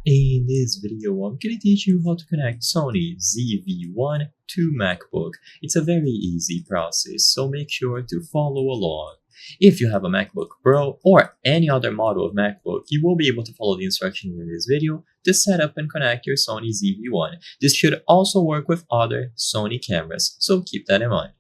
In this video, I'm going to teach you how to connect Sony ZV1 to MacBook. It's a very easy process, so make sure to follow along. If you have a MacBook Pro or any other model of MacBook, you will be able to follow the instructions in this video to set up and connect your Sony ZV1. This should also work with other Sony cameras, so keep that in mind.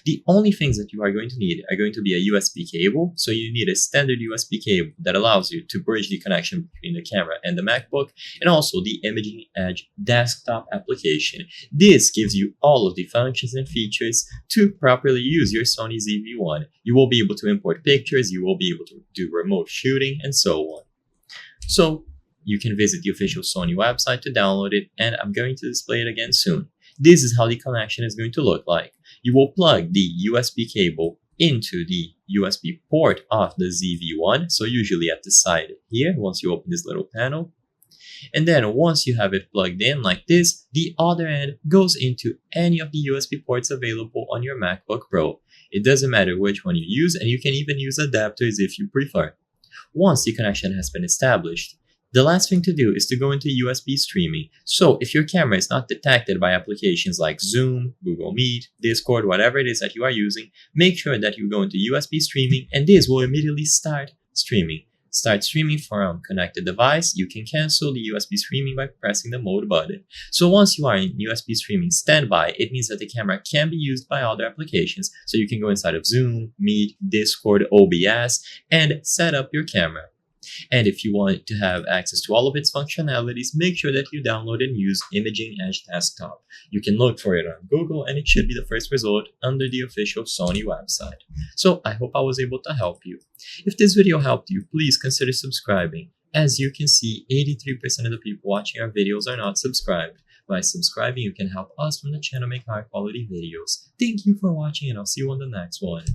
The only things that you are going to need are going to be a USB cable, so you need a standard USB cable that allows you to bridge the connection between the camera and the MacBook, and also the Imaging Edge desktop application. This gives you all of the functions and features to properly use your Sony ZV1. You will be able to import pictures, you will be able to do remote shooting, and so on. So you can visit the official Sony website to download it, and I'm going to display it again soon. This is how the connection is going to look like. You will plug the USB cable into the USB port of the ZV1, so usually at the side here once you open this little panel. And then once you have it plugged in like this, the other end goes into any of the USB ports available on your MacBook Pro. It doesn't matter which one you use, and you can even use adapters if you prefer. Once the connection has been established, the last thing to do is to go into USB streaming. So if your camera is not detected by applications like Zoom, Google Meet, Discord, whatever it is that you are using, make sure that you go into USB streaming, and this will immediately start streaming. Start streaming from connected device. You can cancel the USB streaming by pressing the mode button. So once you are in USB streaming standby, it means that the camera can be used by other applications. So you can go inside of Zoom, Meet, Discord, OBS, and set up your camera. And if you want to have access to all of its functionalities, make sure that you download and use Imaging Edge Desktop. You can look for it on Google, and it should be the first result under the official Sony website. So I hope I was able to help you. If this video helped you, please consider subscribing. As you can see, 83% of the people watching our videos are not subscribed. By subscribing, you can help us from the channel make high quality videos. Thank you for watching, and I'll see you on the next one.